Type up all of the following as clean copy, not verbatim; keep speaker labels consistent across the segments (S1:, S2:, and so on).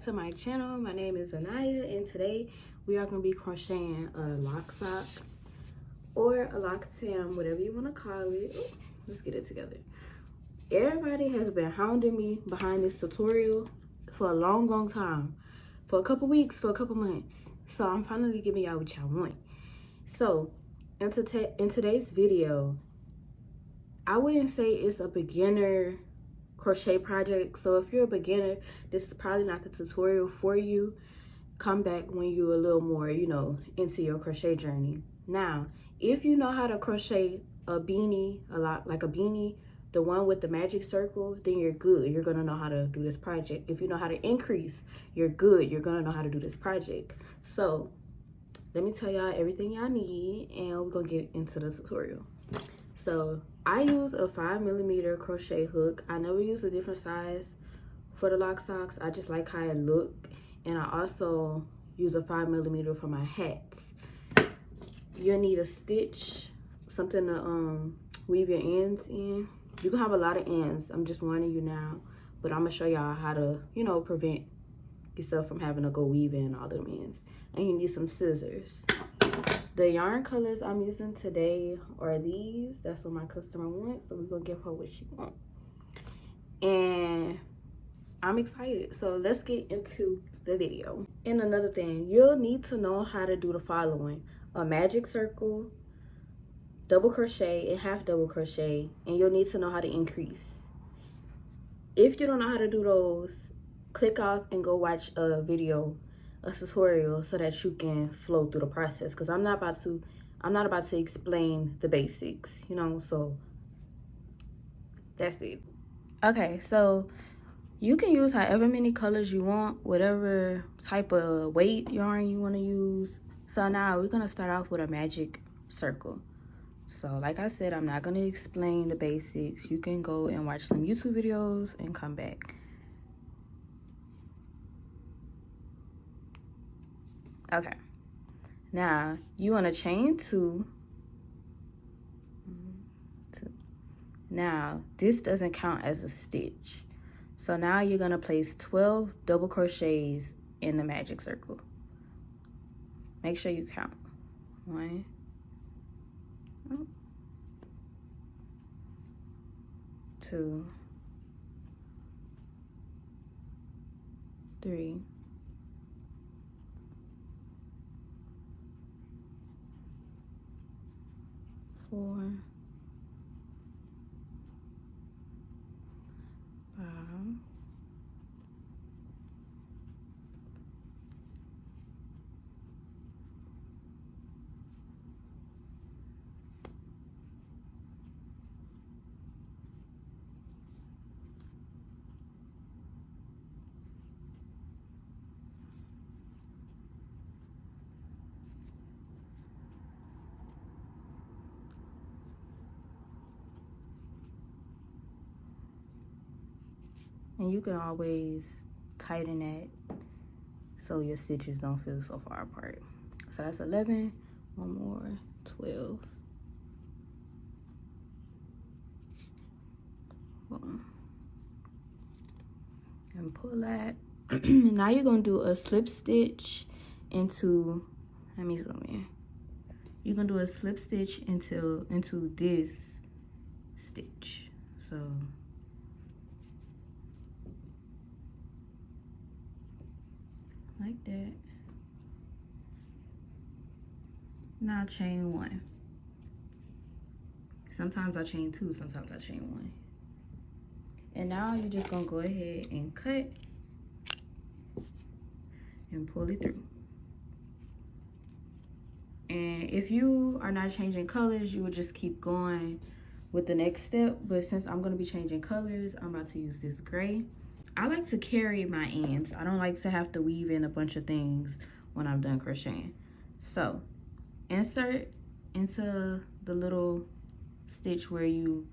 S1: to my channel. My name is Anaya, and today we are going to be crocheting a Locsock or a Locktam, whatever you want to call it. Ooh, let's get it together. Everybody has been hounding me behind this tutorial for a long time, for a couple weeks, for a couple months. So I'm finally giving y'all what y'all want. So in today's video, I wouldn't say it's a beginner crochet project. So if you're a beginner, this is probably not the tutorial for you. Come back when you're a little more, into your crochet journey. Now, if you know how to crochet a beanie, like a beanie, the one with the magic circle, then you're good. You're gonna know how to do this project. If you know how to increase, you're good. You're gonna know how to do this project. So let me tell y'all everything y'all need, and we're gonna get into the tutorial. So I use a 5mm crochet hook. I never use a different size for the Locsocks. I just like how it look. And I also use a 5mm for my hats. You'll need a stitch, something to weave your ends in. You can have a lot of ends. I'm just warning you now. But I'm gonna show y'all how to, prevent yourself from having to go weave in all them ends. And you need some scissors. The yarn colors I'm using today are these. That's what my customer wants, so we're gonna give her what she wants. And I'm excited, so let's get into the video. And another thing, you'll need to know how to do the following: a magic circle, double crochet, and half double crochet, and you'll need to know how to increase. If you don't know how to do those, click off and go watch a video, a tutorial, so that you can flow through the process, because I'm not about to explain the basics, so that's it. Okay, so you can use however many colors you want, whatever type of weight yarn you want to use. So now we're gonna start off with a magic circle. So like I said, I'm not gonna explain the basics. You can go and watch some YouTube videos and come back. Okay, now you want to chain two. Now this doesn't count as a stitch, so now you're going to place 12 double crochets in the magic circle. Make sure you count. 1, 2, 3, 4, 5, and you can always tighten that so your stitches don't feel so far apart. So that's 11, one more, 12. Boom. And pull that. Now you're gonna do a slip stitch into, let me zoom in. You're gonna do a slip stitch into this stitch. So like that. Now chain 1. Sometimes I chain 2, sometimes I chain 1. And now you're just gonna go ahead and cut and pull it through. And if you are not changing colors, you would just keep going with the next step. But since I'm gonna be changing colors, I'm about to use this gray. I like to carry my ends. I don't like to have to weave in a bunch of things when I'm done crocheting. So insert into the little stitch where you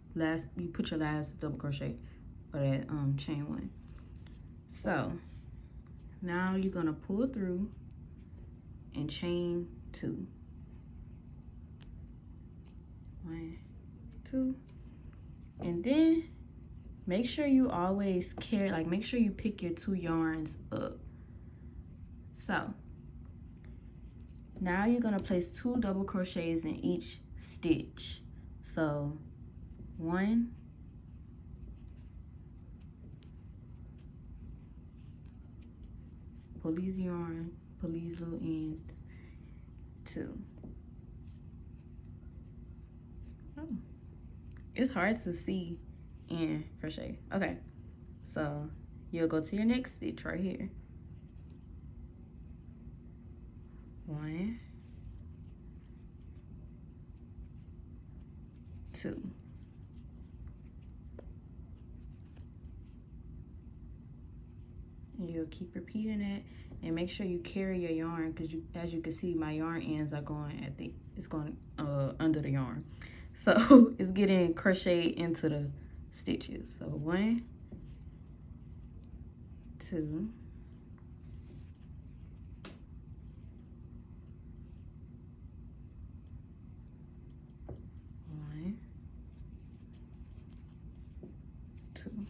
S1: put your last double crochet, or that chain 1. So now you're gonna pull through and chain 2. 1, 2, and then make sure you always make sure you pick your 2 yarns up. So now you're going to place 2 double crochets in each stitch. So 1, pull these yarn, pull these little ends, 2. Oh, it's hard to see in crochet. Okay, so you'll go to your next stitch right here. 1, 2. And you'll keep repeating it, and make sure you carry your yarn, because as you can see, my yarn ends are going it's going under the yarn, so it's getting crocheted into the stitches. So 1, 2, 1, 2.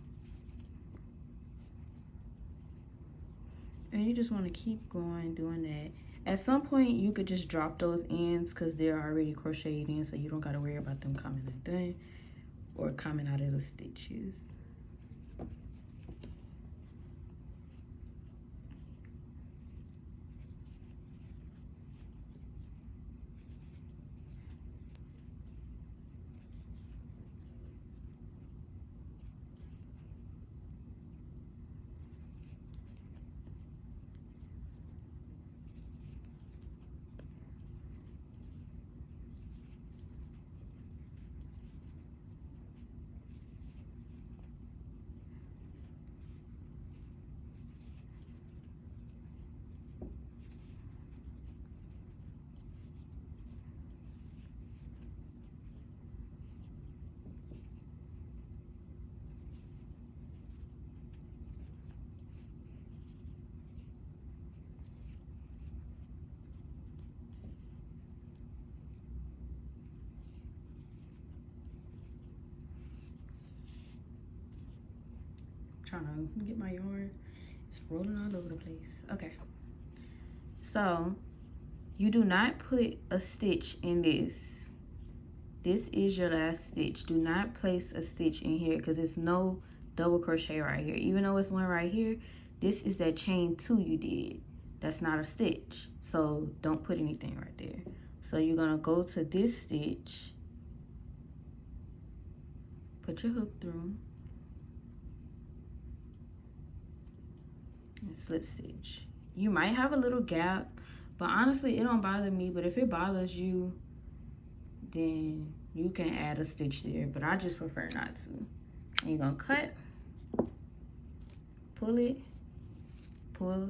S1: And you just want to keep going doing that. At some point you could just drop those ends because they're already crocheted in, so you don't got to worry about them coming undone or coming out of the stitches. Trying to get my yarn, it's rolling all over the place. Okay, so you do not put a stitch in this. This is your last stitch. Do not place a stitch in here because it's no double crochet right here. Even though it's one right here, this is that chain 2 you did. That's not a stitch, so don't put anything right there. So you're gonna go to this stitch, put your hook through, and slip stitch. You might have a little gap, but honestly it don't bother me. But if it bothers you, then you can add a stitch there, but I just prefer not to. And you're gonna cut, pull it, pull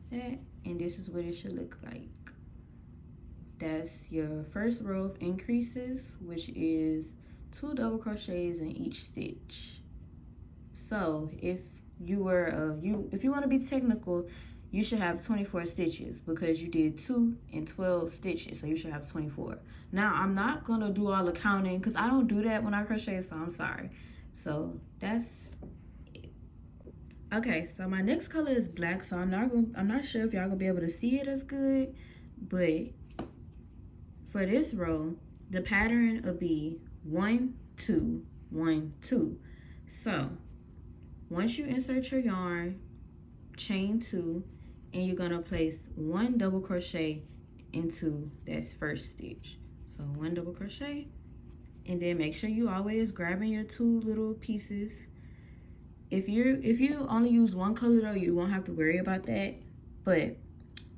S1: that, and this is what it should look like. That's your first row of increases, which is 2 double crochets in each stitch. So if you were if you want to be technical, you should have 24 stitches because you did 2 and 12 stitches, so you should have 24. Now I'm not gonna do all the counting because I don't do that when I crochet, so I'm sorry. So that's it. Okay, so my next color is black, so I'm not sure if y'all gonna be able to see it as good, but for this row the pattern will be 1, 2, 1, 2. So once you insert your yarn, chain 2, and you're gonna place 1 double crochet into that first stitch. So 1 double crochet, and then make sure you always grabbing your 2 little pieces. If you only use one color though, you won't have to worry about that, but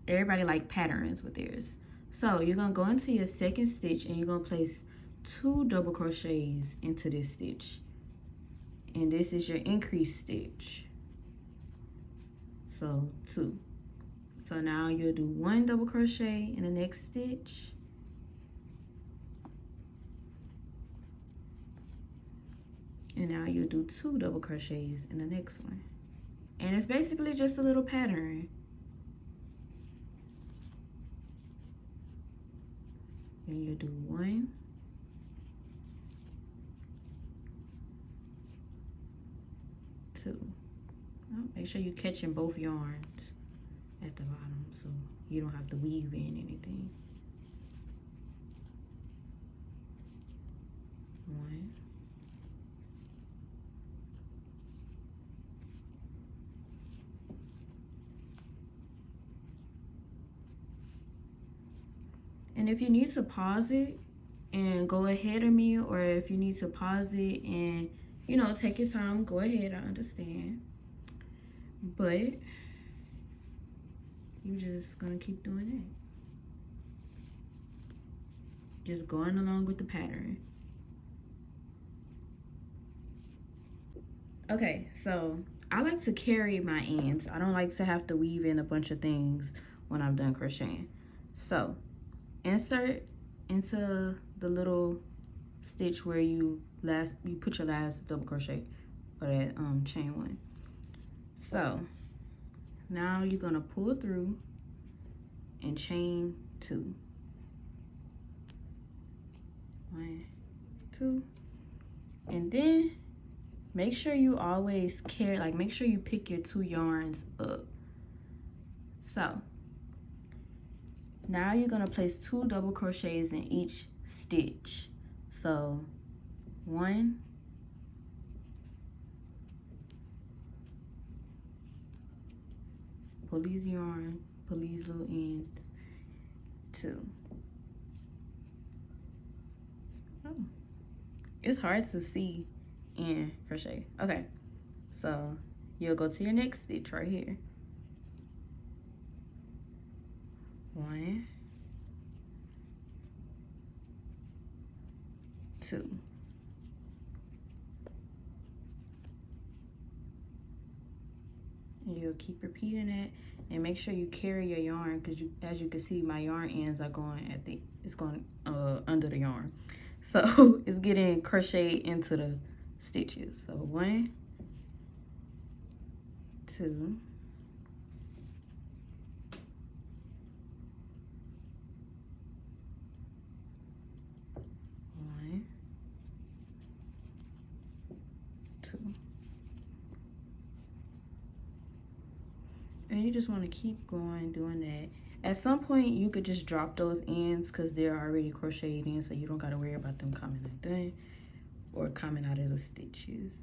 S1: everybody like patterns with theirs. So you're gonna go into your second stitch and you're gonna place 2 double crochets into this stitch, and this is your increase stitch. So 2. So now you'll do 1 double crochet in the next stitch, and now you'll do 2 double crochets in the next one. And it's basically just a little pattern. And you'll do 1, 2. Make sure you're catching both yarns at the bottom, so you don't have to weave in anything. 1, and if you need to pause it and go ahead of me, or if you need to pause it and, you know, take your time, go ahead, I understand. But you're just gonna keep doing that. Just going along with the pattern. Okay, so I like to carry my ends. I don't like to have to weave in a bunch of things when I'm done crocheting. So insert into the little stitch where you put your last double crochet, or that chain 1. So now you're gonna pull through and chain 2. 1, 2, and then make sure you always carry, like, make sure you pick your 2 yarns up. So now you're gonna place 2 double crochets in each stitch. So 1, pull these yarn, pull these little ends, 2. Oh, it's hard to see in crochet. Okay, so you'll go to your next stitch right here. 1, 2. And you'll keep repeating it, and make sure you carry your yarn, because as you can see, my yarn ends are going it's going under the yarn, so it's getting crocheted into the stitches. So 1, 2, 1, 2. And you just want to keep going doing that. At some point you could just drop those ends because they're already crocheted in, so you don't got to worry about them coming undone or coming out of the stitches.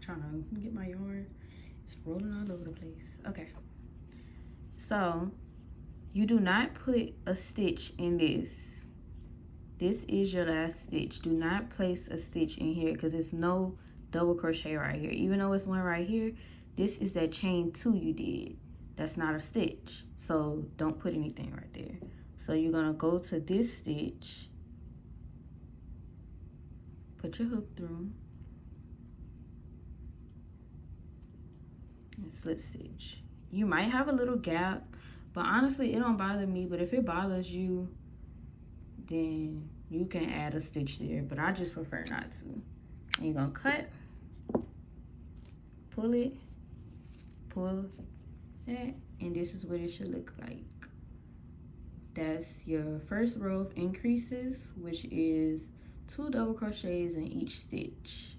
S1: Trying to get my yarn, it's rolling all over the place. Okay, so you do not put a stitch in this. This is your last stitch. Do not place a stitch in here because it's no double crochet right here. Even though it's one right here, this is that chain 2 you did. That's not a stitch, so don't put anything right there. So you're gonna go to this stitch, put your hook through, and slip stitch. You might have a little gap, but honestly it don't bother me. But if it bothers you, then you can add a stitch there, but I just prefer not to. And you're gonna cut, pull it, pull that, and this is what it should look like. That's your first row of increases, which is 2 double crochets in each stitch.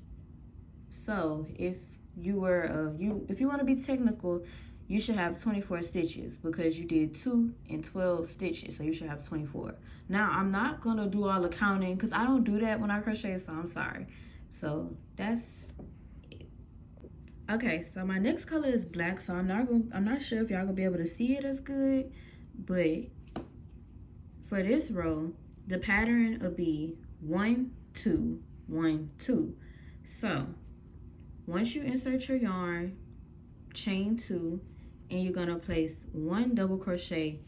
S1: So if you were if you want to be technical, you should have 24 stitches because you did 2 and 12 stitches, so you should have 24. Now I'm not gonna do all the counting because I don't do that when I crochet, so I'm sorry. So that's it. Okay, so my next color is black, so I'm not sure if y'all gonna be able to see it as good, but for this row, the pattern will be 1, 2, 1, 2. So once you insert your yarn, chain 2, and you're gonna place 1 double crochet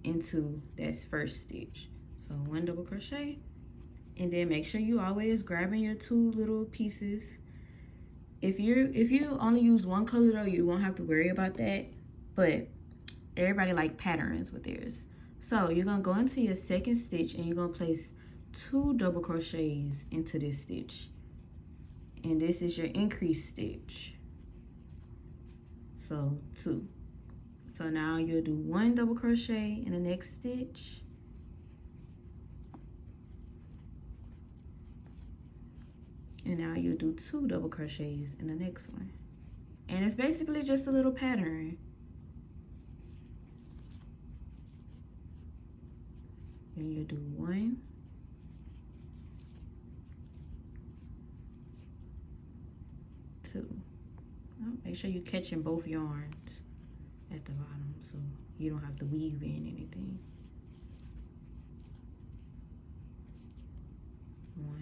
S1: into that first stitch. So 1 double crochet, and then make sure you always grabbing your 2 little pieces. If you only use one color though, you won't have to worry about that, but everybody like patterns with theirs. So you're gonna go into your second stitch and you're gonna place 2 double crochets into this stitch, and this is your increase stitch. So 2. So now you'll do 1 double crochet in the next stitch, and now you'll do 2 double crochets in the next one, and it's basically just a little pattern. Then you'll do 1, 2. Make sure you're catching both yarns at the bottom so you don't have to weave in anything. 1, 2.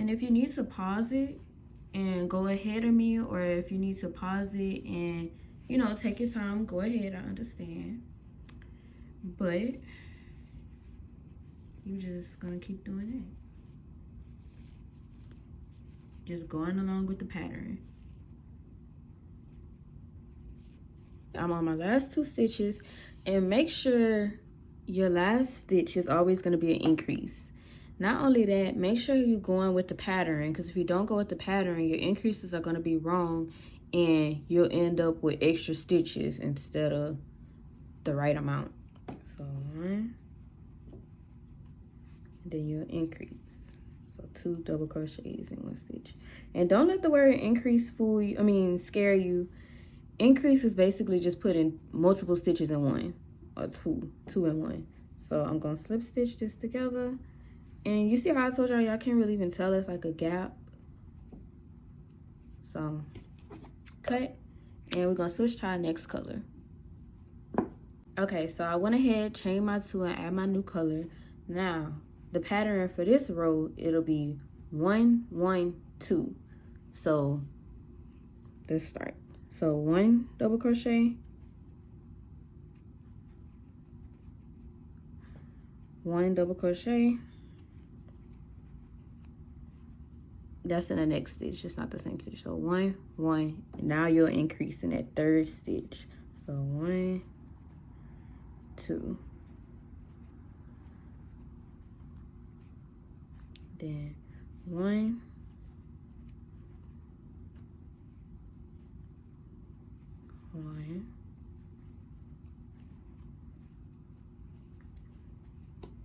S1: And if you need to pause it and go ahead of me, or if you need to pause it and, you know, take your time, go ahead, I understand. But you're just gonna keep doing that. Just going along with the pattern. I'm on my last 2 stitches, and make sure your last stitch is always gonna be an increase. Not only that, make sure you're going with the pattern, because if you don't go with the pattern, your increases are gonna be wrong and you'll end up with extra stitches instead of the right amount. So 1, and then you'll increase. So 2 double crochets in 1 stitch. And don't let the word increase fool you, scare you. Increase is basically just putting multiple stitches in one, or two in one. So I'm gonna slip stitch this together, and you see how I told y'all can't really even tell it's like a gap. So cut, and we're gonna switch to our next color. Okay, so I went ahead, chain my 2, and add my new color. Now the pattern for this row, it'll be 1, 1, 2. So let's start. So 1 double crochet, 1 double crochet. That's in the next stitch, it's not the same stitch. So 1, 1, and now you'll increase in that 3rd stitch. So 1, 2, then 1, 1,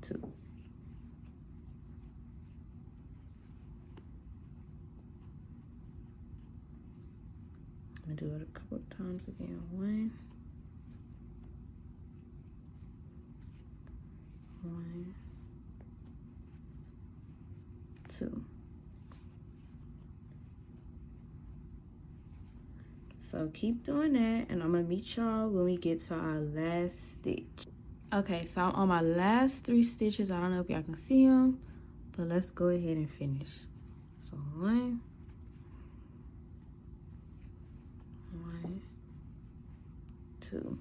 S1: 2. I'm gonna do it a couple of times again. 1, 1, 2. So keep doing that, and I'm gonna meet y'all when we get to our last stitch. Okay, so I'm on my last 3 stitches. I don't know if y'all can see them, but let's go ahead and finish. So 1, 1, 2.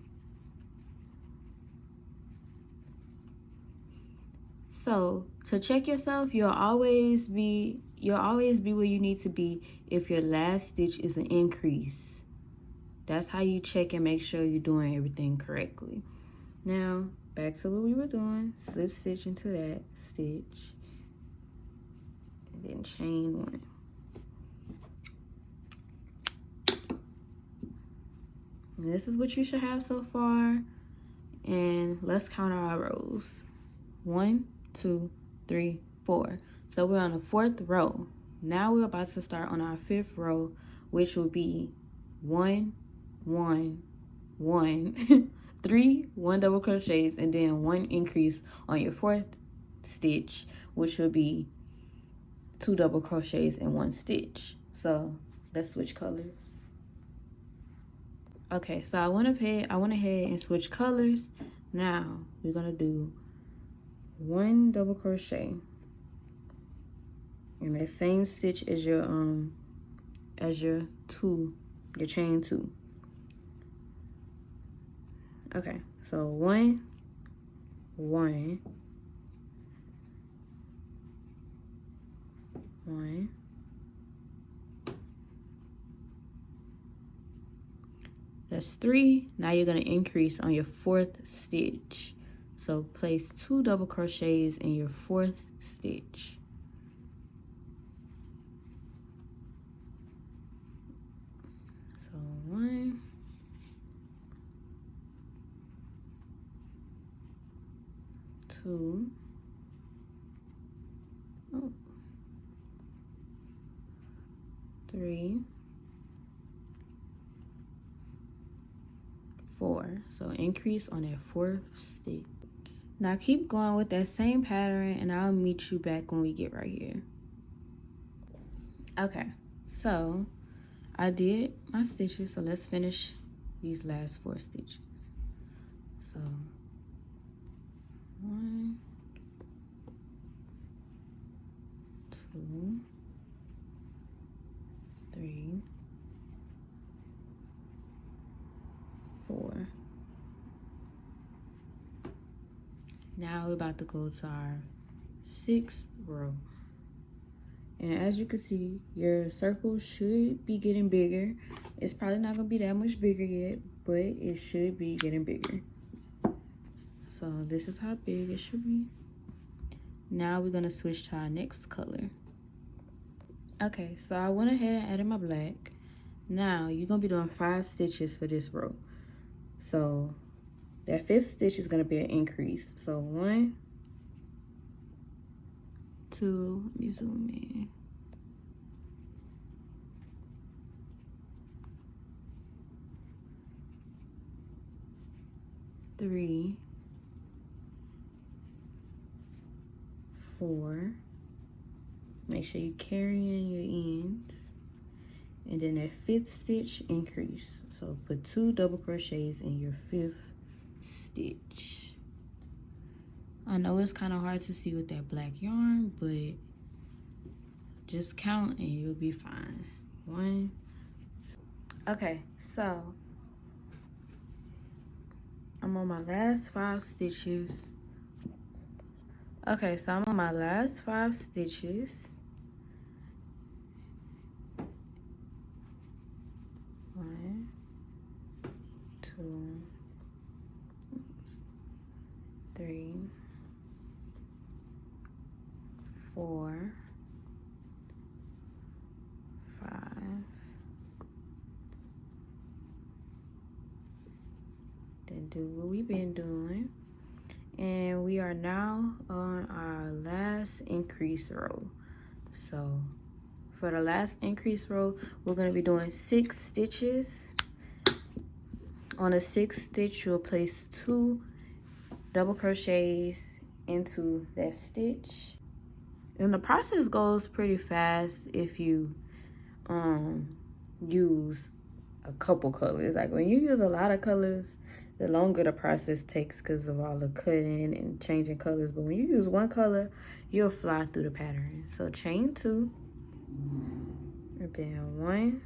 S1: So to check yourself, you'll always be where you need to be if your last stitch is an increase. That's how you check and make sure you're doing everything correctly. Now back to what we were doing. Slip stitch into that stitch, and then chain 1. And this is what you should have so far. And let's count our rows. 1, 2, 3, 4. So we're on the 4th row. Now we're about to start on our 5th row, which will be 1, 1, 1, 3 1 double crochets and then 1 increase on your 4th stitch, which will be 2 double crochets in 1 stitch. So let's switch colors. Okay, so I went ahead and switched colors. Now we're gonna do 1 double crochet in that same stitch as your chain 2. Okay, so 1 1 1. That's 3. Now you're going to increase on your 4th stitch. So place 2 double crochets in your 4th stitch. So 1, 2, 3, 4. So increase on that 4th stitch. Now keep going with that same pattern and I'll meet you back when we get right here. Okay, so I did my stitches, so let's finish these last 4 stitches. So 1, 2, 3, 4. Now we're about to go to our 6th row. And as you can see, your circle should be getting bigger. It's probably not gonna be that much bigger yet, but it should be getting bigger. So this is how big it should be. Now we're gonna switch to our next color. Okay, so I went ahead and added my black. Now you're gonna be doing 5 stitches for this row. So that 5th stitch is gonna be an increase. So 1, 2, let me zoom in. 3, 4. Make sure you carry in your ends. And then that 5th stitch increase. So put 2 double crochets in your 5th stitch. I know it's kind of hard to see with that black yarn, but just count and you'll be fine. 1. Okay, so I'm on my last 5 stitches. Okay, so I'm on my last 5 stitches. 1, 2, 3, 4, 5. Then do what we've been doing. And we are now on our last increase row. So for the last increase row, we're going to be doing 6 stitches. On the 6th stitch, you'll place 2 double crochets into that stitch. And the process goes pretty fast if you use a couple colors. Like when you use a lot of colors, the longer the process takes because of all the cutting and changing colors. But when you use one color, you'll fly through the pattern. So chain 2, and then 1.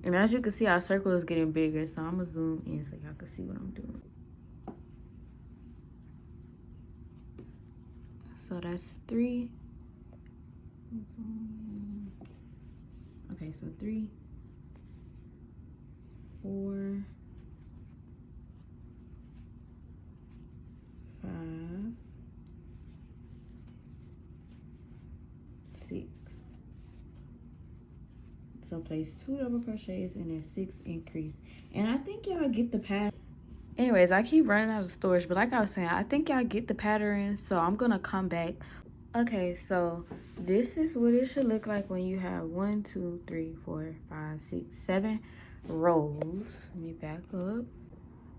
S1: And as you can see, our circle is getting bigger, so I'm gonna zoom in so y'all can see what I'm doing. So that's 3. Okay, so 3, 4, 5, 6. So place 2 double crochets and then 6 increase. And I think y'all get the pattern. Anyways, I keep running out of storage, but like I was saying, I think y'all get the pattern, so I'm gonna come back. Okay, so this is what it should look like when you have 1, 2, 3, 4, 5, 6, 7 rows. Let me back up.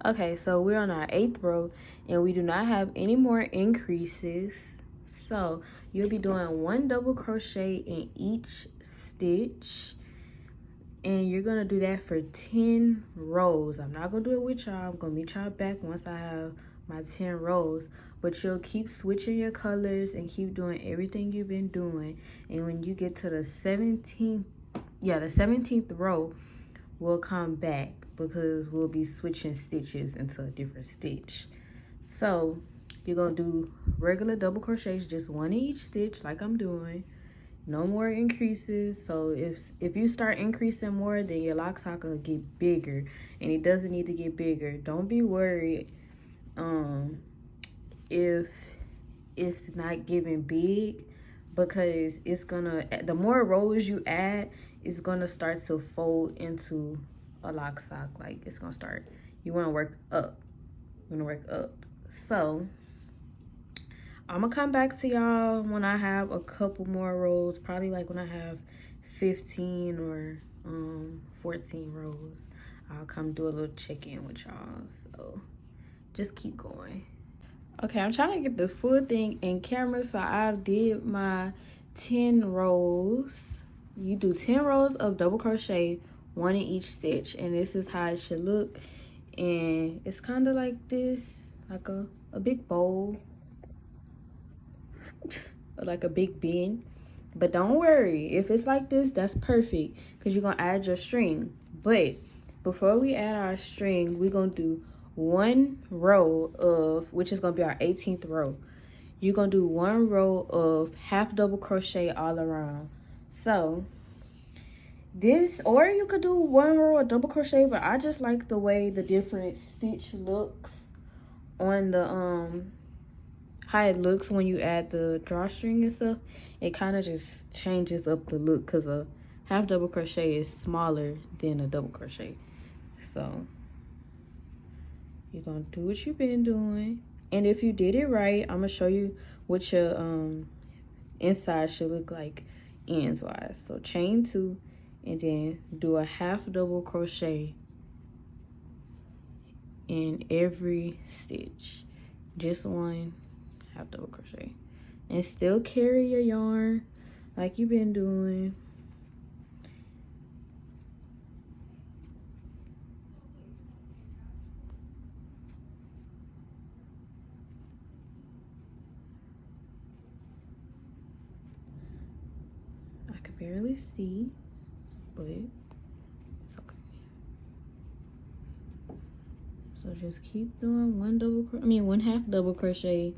S1: Okay, so we're on our 8th row and we do not have any more increases. So you'll be doing 1 double crochet in each stitch, and you're gonna do that for 10 rows. I'm not gonna do it with y'all. I'm gonna meet y'all back once I have my 10 rows, but you'll keep switching your colors and keep doing everything you've been doing. And when you get to the 17th row, we'll come back because we'll be switching stitches into a different stitch. So you're gonna do regular double crochets, just 1 in each stitch like I'm doing. No more increases. So if you start increasing more, then your Locsock will get bigger, and it doesn't need to get bigger. Don't be worried if it's not giving big, because it's gonna, the more rows you add, it's gonna start to fold into a Locsock. Like it's gonna start, you want to work up, so I'm gonna come back to y'all when I have a couple more rows, probably like when I have 15 or 14 rows. I'll come do a little check-in with y'all. So just keep going. Okay, I'm trying to get the full thing in camera. So I did my 10 rows. You do 10 rows of double crochet, 1 in each stitch, and this is how it should look. And it's kind of like this, like a big bowl, or like a big bin. But don't worry, if it's like this, that's perfect, because you're gonna add your string. But before we add our string, we're gonna do 1 row of, which is gonna be our 18th row. You're gonna do 1 row of half double crochet all around. So this, or you could do 1 row of double crochet, but I just like the way the different stitch looks on the how it looks when you add the drawstring and stuff. It kind of just changes up the look, because a half double crochet is smaller than a double crochet. So you're gonna do what you've been doing, and if you did it right, I'm gonna show you what your inside should look like ends wise. So chain 2 and then do a half double crochet in every stitch, just 1 half double crochet, and still carry your yarn like you've been doing. I can barely see, but it's okay. So just keep doing 1 half double crochet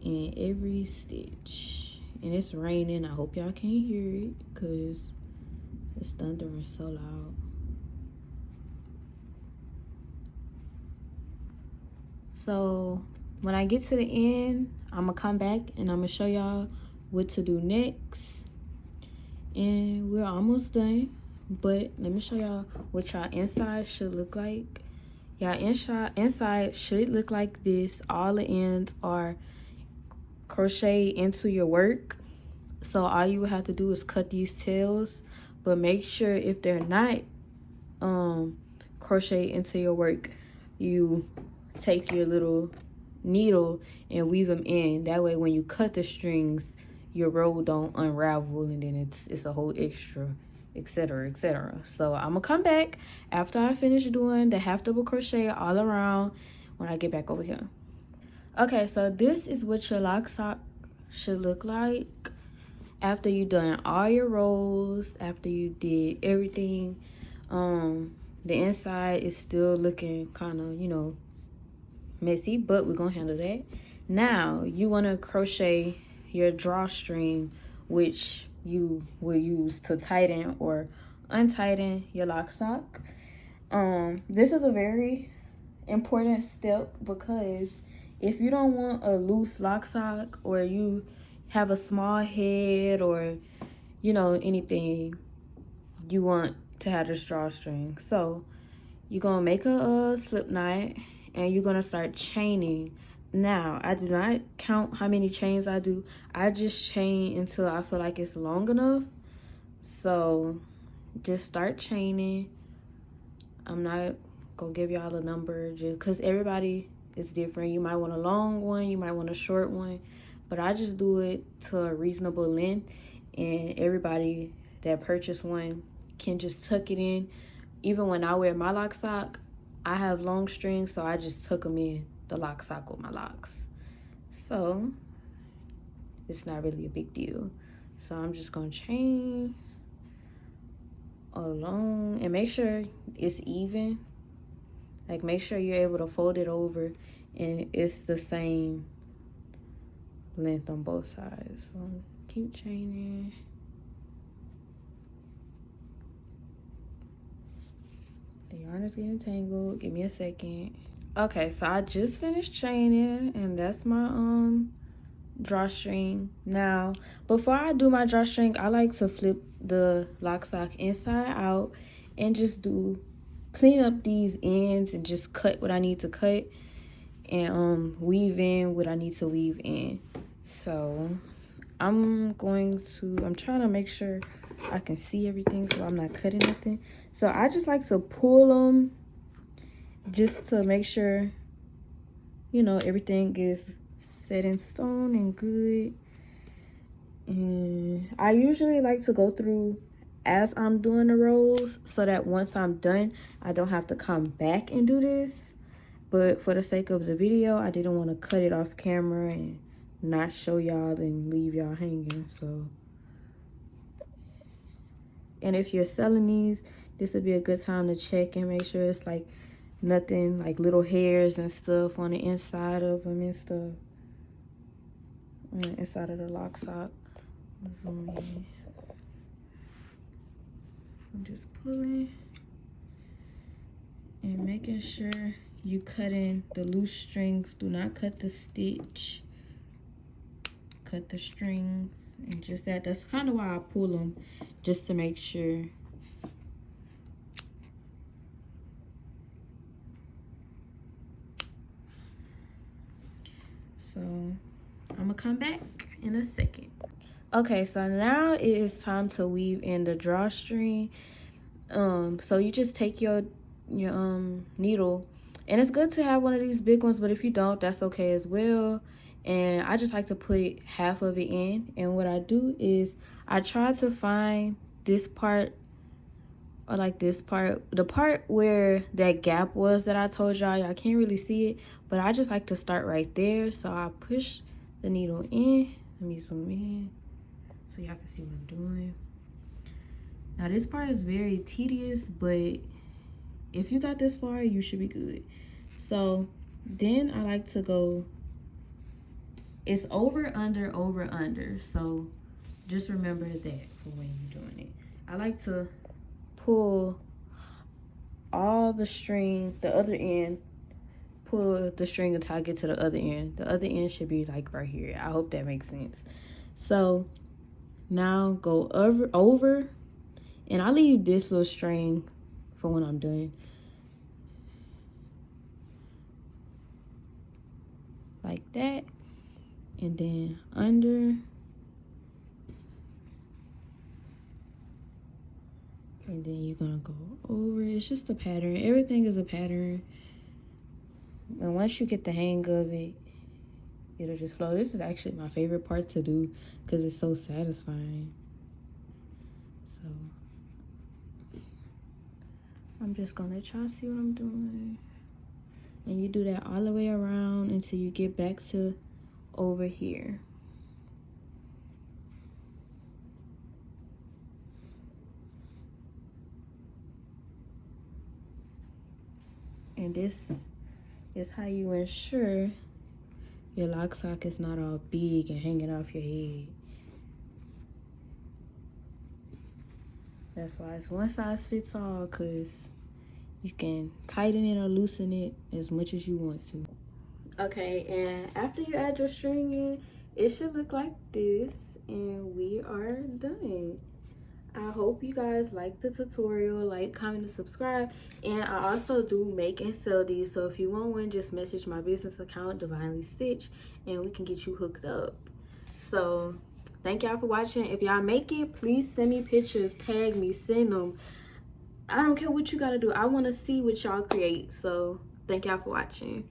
S1: in every stitch. And it's raining. I hope y'all can't hear it, because it's thundering so loud. So when I get to the end, I'm gonna come back and I'm gonna show y'all what to do next. And we're almost done, but let me show y'all what y'all inside should look like. Y'all inside should look like this. All the ends are crochet into your work. So all you would have to do is cut these tails, but make sure if they're not crochet into your work, you take your little needle and weave them in. That way when you cut the strings, your row don't unravel, and then it's a whole extra, etc, etc. So I'm gonna come back after I finish doing the half double crochet all around when I get back over here. Okay, so this is what your Locsock should look like after you done all your rows, after you did everything. The inside is still looking kind of, you know, messy, but we're gonna handle that. Now you want to crochet your drawstring, which you will use to tighten or untighten your Locsock. This is a very important step, because if you don't want a loose Locsock, or you have a small head, or you know, anything, you want to have this drawstring. So you're gonna make a slip knot, and you're gonna start chaining. Now I do not count how many chains I do. I just chain until I feel like it's long enough. So just start chaining I'm not gonna give y'all a number just because everybody is different. You might want a long one, you might want a short one, but I just do it to a reasonable length, and everybody that purchase one can just tuck it in. Even when I wear my lock sock, I have long strings, so I just tuck them in the lock sock with my locks. So it's not really a big deal. So I'm just gonna chain along and make sure it's even. Like, make sure you're able to fold it over and it's the same length on both sides. So keep chaining. The yarn is getting tangled. Give me a second. Okay, so I just finished chaining, and that's my drawstring. Now, before I do my drawstring, I like to flip the lock sock inside out and just clean up these ends and just cut what I need to cut and weave in what I need to weave in. So I'm trying to make sure I can see everything so I'm not cutting nothing. So I just like to pull them just to make sure, you know, everything is set in stone and good. And I usually like to go through as I'm doing the rows so that once I'm done, I don't have to come back and do this. But for the sake of the video, I didn't want to cut it off camera and not show y'all and leave y'all hanging. So, and if you're selling these, this would be a good time to check and make sure it's like nothing like little hairs and stuff on the inside of them and stuff. On the inside of the lock sock. Zoom in. I'm just pulling and making sure you cut in the loose strings. Do not cut the stitch. Cut the strings and just that's kind of why I pull them, just to make sure. So I'm gonna come back in a second. Okay, so now it is time to weave in the drawstring. So you just take your needle, and it's good to have one of these big ones, but if you don't, that's okay as well. And I just like to put half of it in, and what I do is I try to find this part, or like this part, the part where that gap was that I told y'all can't really see it, but I just like to start right there. So I push the needle in. Let me zoom in so y'all can see what I'm doing. Now this part is very tedious, but if you got this far, you should be good. So then I like to go, it's over, under, over, under. So just remember that for when you're doing it. I like to pull all the string, the other end, pull the string until I get to the other end. The other end should be like right here. I hope that makes sense. So now go over, and I leave this little string for when I'm done. Like that. And then under. And then you're gonna go over. It's just a pattern. Everything is a pattern. And once you get the hang of it, it'll just flow. This is actually my favorite part to do because it's so satisfying. So I'm just gonna let y'all see what I'm doing. And you do that all the way around until you get back to over here. And this is how you ensure your lock sock is not all big and hanging off your head. That's why it's one size fits all, because you can tighten it or loosen it as much as you want to. Okay, and after you add your string in, it should look like this, and we are done. I hope you guys like the tutorial. Like, comment, and subscribe. And I also do make and sell these, so if you want one, just message my business account, Divinely Stitch, and we can get you hooked up. So thank y'all for watching. If y'all make it, please send me pictures, tag me, send them. I don't care what you gotta do. I want to see what y'all create. So thank y'all for watching.